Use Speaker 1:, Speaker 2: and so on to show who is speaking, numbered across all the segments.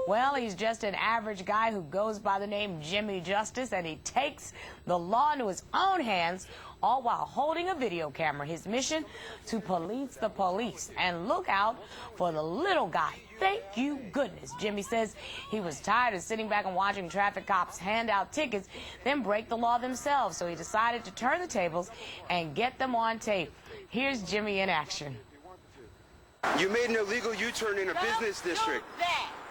Speaker 1: Well, he's just an average guy who goes by the name Jimmy Justice, and he takes the law into his own hands, all while holding a video camera. His mission, to police the police and look out for the little guy. Thank you goodness. Jimmy says he was tired of sitting back and watching traffic cops hand out tickets, then break the law themselves. So he decided to turn the tables and get them on tape. Here's Jimmy in action.
Speaker 2: You made an illegal U-turn in a business district.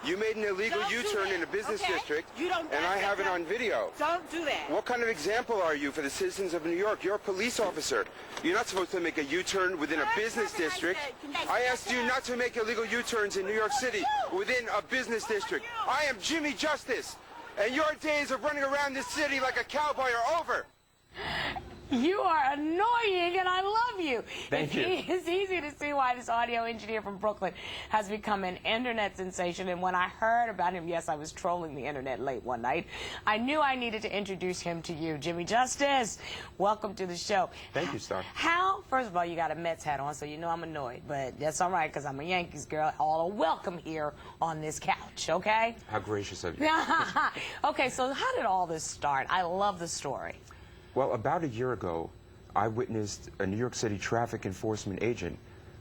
Speaker 2: You made an illegal U-turn in a business district, and I have it on video.
Speaker 3: Don't do that.
Speaker 2: What kind of example are you for the citizens of New York? You're a police officer. You're not supposed to make a U-turn within a business district. I asked you not to make illegal U-turns in New York City within a business district. I am Jimmy Justice, and your days of running around this city like a cowboy are over.
Speaker 1: You are annoying, and I love you.
Speaker 2: Thank you.
Speaker 1: It's easy to see why this audio engineer from Brooklyn has become an internet sensation. And when I heard about him, yes, I was trolling the internet late one night, I knew I needed to introduce him to you. Jimmy Justice, welcome to the show.
Speaker 2: Thank you, Star.
Speaker 1: First of all, you got a Mets hat on, so you know I'm annoyed. But that's all right, because I'm a Yankees girl. All are welcome here on this couch, okay?
Speaker 2: How gracious of you.
Speaker 1: Okay, so how did all this start? I love the story.
Speaker 4: Well, about a year ago, I witnessed a New York City traffic enforcement agent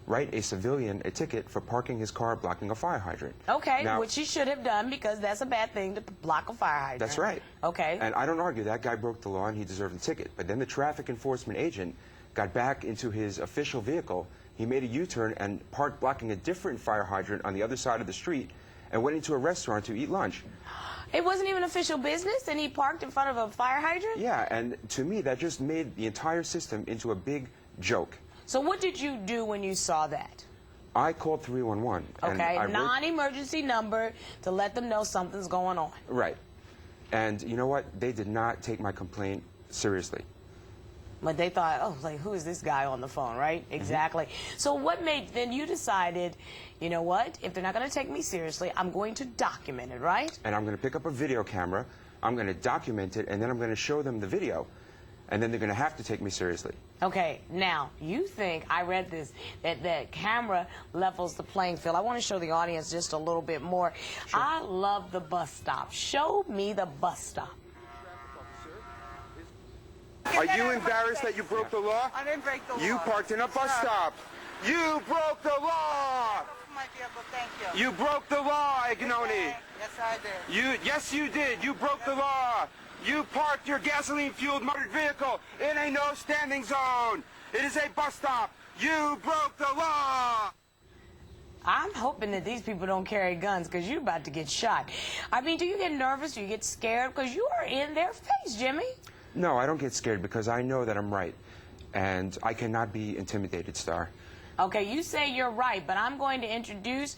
Speaker 4: write a civilian a ticket for parking his car blocking a fire hydrant.
Speaker 1: Okay,
Speaker 4: now,
Speaker 1: which he should have done, because that's a bad thing to block a fire hydrant.
Speaker 4: That's right.
Speaker 1: Okay.
Speaker 4: And I don't argue that guy broke the law and he deserved the ticket. But then the traffic enforcement agent got back into his official vehicle. He made a U-turn and parked blocking a different fire hydrant on the other side of the street and went into a restaurant to eat lunch.
Speaker 1: It wasn't even official business, and he parked in front of a fire hydrant?
Speaker 4: Yeah, and to me, that just made the entire system into a big joke.
Speaker 1: So what did you do when you saw that?
Speaker 4: I called 311.
Speaker 1: Okay, non-emergency number to let them know something's going on.
Speaker 4: Right. And you know what? They did not take my complaint seriously.
Speaker 1: But they thought, oh, like, who is this guy on the phone, right? Exactly. So what made, then you decided, you know what, if they're not going to take me seriously, I'm going to document it, right?
Speaker 4: And I'm going to pick up a video camera, I'm going to document it, and then I'm going to show them the video. And then they're going to have to take me seriously.
Speaker 1: Okay, now, you think, I read this, that the camera levels the playing field. I want to show the audience just a little bit more. Sure. I love the bus stop. Show me the bus stop.
Speaker 2: Are you embarrassed that you broke the law?
Speaker 3: I didn't break the law.
Speaker 2: You parked in a bus stop. You broke the law.
Speaker 3: My vehicle, thank you.
Speaker 2: You broke the law, Ignoni.
Speaker 3: Yes, I did.
Speaker 2: Yes, you did. You broke the law. You parked your gasoline-fueled motor vehicle in a no-standing zone. It is a bus stop. You broke the law.
Speaker 1: I'm hoping that these people don't carry guns, because you're about to get shot. I mean, do you get nervous? Do you get scared? Because you are in their face, Jimmy.
Speaker 4: No, I don't get scared because I know that I'm right. And I cannot be intimidated, Star.
Speaker 1: Okay, you say you're right, but I'm going to introduce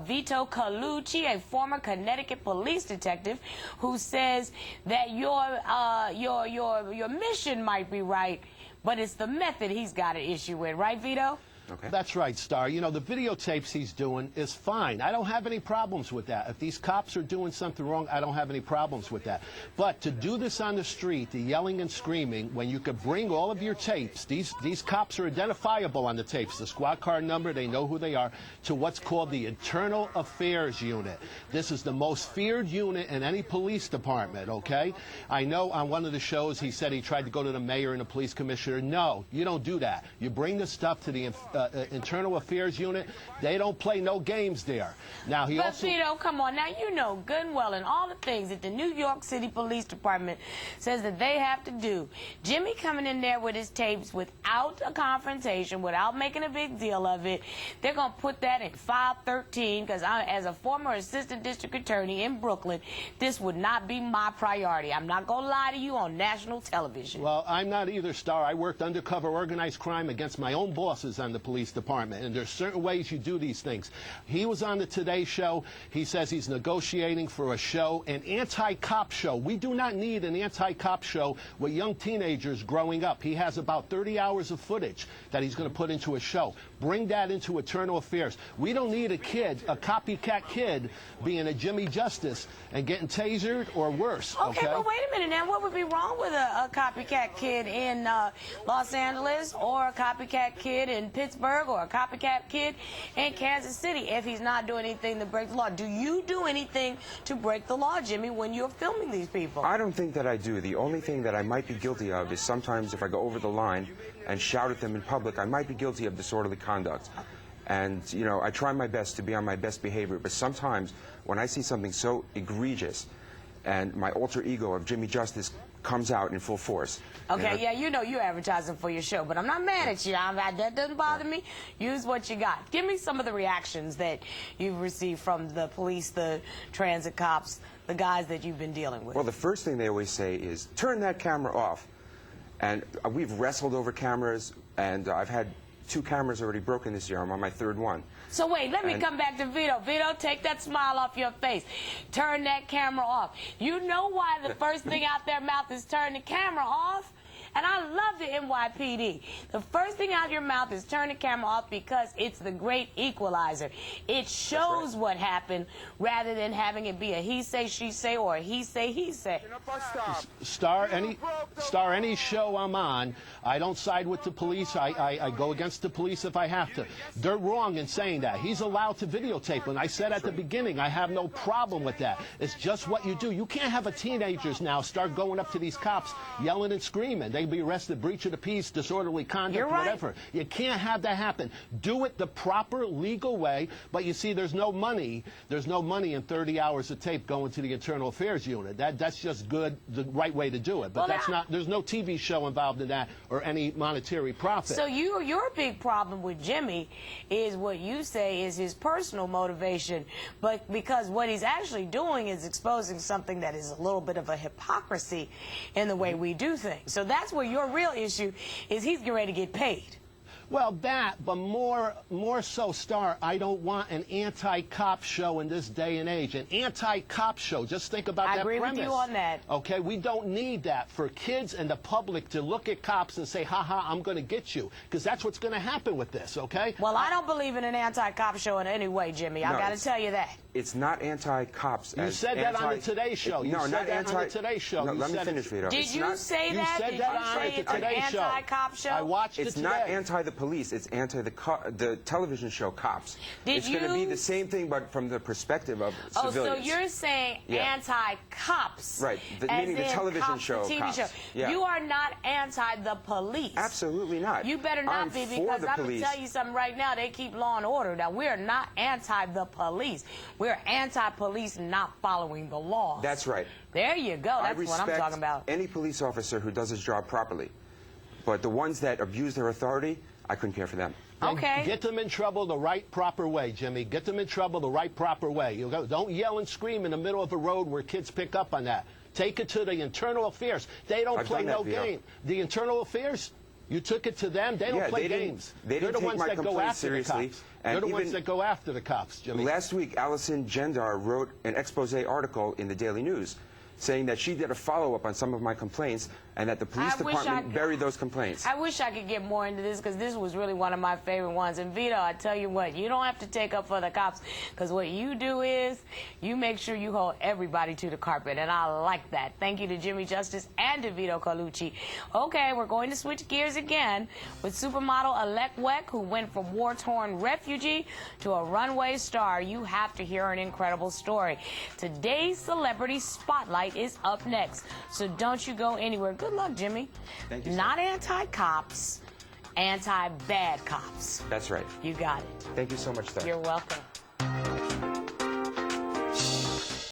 Speaker 1: Vito Colucci, a former Connecticut police detective, who says that your mission might be right, but it's the method he's got an issue with. Right, Vito?
Speaker 4: Okay.
Speaker 5: That's right, Star. You know, the videotapes he's doing is fine. I don't have any problems with that. If these cops are doing something wrong, I don't have any problems with that. But to do this on the street, the yelling and screaming, when you could bring all of your tapes, these cops are identifiable on the tapes, the squad car number, they know who they are, to what's called the Internal Affairs Unit. This is the most feared unit in any police department, okay? I know on one of the shows he said he tried to go to the mayor and the police commissioner. No, you don't do that. You bring the stuff to the Internal Affairs Unit. They don't play no games there. Now he also.
Speaker 1: But Vito, come on, now you know good and well, and all the things that the New York City Police Department says that they have to do. Jimmy coming in there with his tapes without a confrontation, without making a big deal of it, they're going to put that in file 13, because as a former assistant district attorney in Brooklyn, this would not be my priority. I'm not going to lie to you on national television.
Speaker 5: Well, I'm not either, Star. I worked undercover organized crime against my own bosses on the police department, and there's certain ways you do these things. He was on the Today Show. He says he's negotiating for a show, an anti-cop show. We do not need an anti-cop show with young teenagers growing up. He has about 30 hours of footage that he's going to put into a show. bring that into internal affairs. We don't need a copycat kid, being a Jimmy Justice and getting tasered or worse.
Speaker 1: Okay, but wait a minute now. What would be wrong with a copycat kid in Los Angeles, or a copycat kid in Pittsburgh, or a copycat kid in Kansas City if he's not doing anything to break the law? Do you do anything to break the law, Jimmy, when you're filming these people?
Speaker 4: I don't think that I do. The only thing that I might be guilty of is sometimes if I go over the line and shout at them in public, I might be guilty of disorderly conduct. And, you know, I try my best to be on my best behavior, but sometimes when I see something so egregious and my alter ego of Jimmy Justice comes out in full force.
Speaker 1: Okay, yeah, you know you're advertising for your show, but I'm not mad at you. That doesn't bother me. Use what you got. Give me some of the reactions that you've received from the police, the transit cops, the guys that you've been dealing with.
Speaker 4: Well, the first thing they always say is, turn that camera off. And we've wrestled over cameras, and I've had 2 cameras already broken this year. I'm on my 3rd one.
Speaker 1: So wait, let me come back to Vito. Vito, take that smile off your face. Turn that camera off. You know why the first thing out their mouth is turn the camera off? And I love the NYPD. The first thing out of your mouth is turn the camera off because it's the great equalizer. It shows what happened rather than having it be a he say, she say, or a he say, he say.
Speaker 5: Star, any show I'm on, I don't side with the police. I go against the police if I have to. They're wrong in saying that. He's allowed to videotape. And I said at the beginning, I have no problem with that. It's just what you do. You can't have a teenagers now start going up to these cops yelling and screaming. They'd be arrested, breach of the peace, disorderly conduct, whatever. You can't have that happen. Do it the proper legal way, but you see, there's no money. There's no money in 30 hours of tape going to the Internal Affairs Unit. That's just good, the right way to do it. But that's not, there's no TV show involved in that or any monetary profit.
Speaker 1: So your big problem with Jimmy is what you say is his personal motivation, but because what he's actually doing is exposing something that is a little bit of a hypocrisy in the way we do things. So that's where your real issue is. He's getting ready to get paid.
Speaker 5: Well, that, but more so, Star, I don't want an anti-cop show in this day and age. An anti-cop show. Just think about that premise.
Speaker 1: I agree with you on that.
Speaker 5: Okay, we don't need that for kids and the public to look at cops and say, ha-ha, I'm going to get you. Because that's what's going to happen with this, okay?
Speaker 1: Well, I don't believe in an anti-cop show in any way, Jimmy. I got to tell you that.
Speaker 4: It's not anti-cops.
Speaker 5: You said that on the Today Show. You said that on the Today Show.
Speaker 4: No, let me finish, Vito.
Speaker 1: Did you say that?
Speaker 5: You said that on the Today Show.
Speaker 1: Anti-cop show?
Speaker 5: I watched it today.
Speaker 4: It's not anti the police. It's anti the television show Cops. It's going to be the same thing, but from the perspective of civilians.
Speaker 1: So you're saying anti-cops.
Speaker 4: Right. Meaning the television show Cops. Yeah.
Speaker 1: You are not anti the police.
Speaker 4: Absolutely not.
Speaker 1: You better not be, because I'm going to tell you something right now. They keep law and order. Now, we're not anti the police. We're anti-police not following the law.
Speaker 4: That's right.
Speaker 1: There you go. That's what I'm talking about.
Speaker 4: Any police officer who does his job properly. But the ones that abuse their authority, I couldn't care for them.
Speaker 1: Okay.
Speaker 5: Get them in trouble the right, proper way, Jimmy. Get them in trouble the right, proper way. Don't yell and scream in the middle of a road where kids pick up on that. Take it to the Internal Affairs. They don't play no game. The Internal Affairs, you took it to them. They don't play games.
Speaker 4: They're the ones that go after the cops.
Speaker 5: They're the ones that go after the cops, Jimmy.
Speaker 4: Last week, Allison Gendar wrote an expose article in the Daily News saying that she did a follow-up on some of my complaints and that the police department buried those complaints.
Speaker 1: I wish I could get more into this, because this was really one of my favorite ones. And Vito, I tell you what, you don't have to take up for the cops, because what you do is you make sure you hold everybody to the carpet, and I like that. Thank you to Jimmy Justice and to Vito Colucci. Okay, we're going to switch gears again with supermodel alot, who went from war-torn refugee to a runway star. You have to hear an incredible story. Today's Celebrity Spotlight is up next, so don't you go anywhere. Good luck, Jimmy.
Speaker 4: Thank you,
Speaker 1: Not anti-cops, anti-bad cops.
Speaker 4: That's right.
Speaker 1: You got it.
Speaker 4: Thank you so much, Star.
Speaker 1: You're welcome.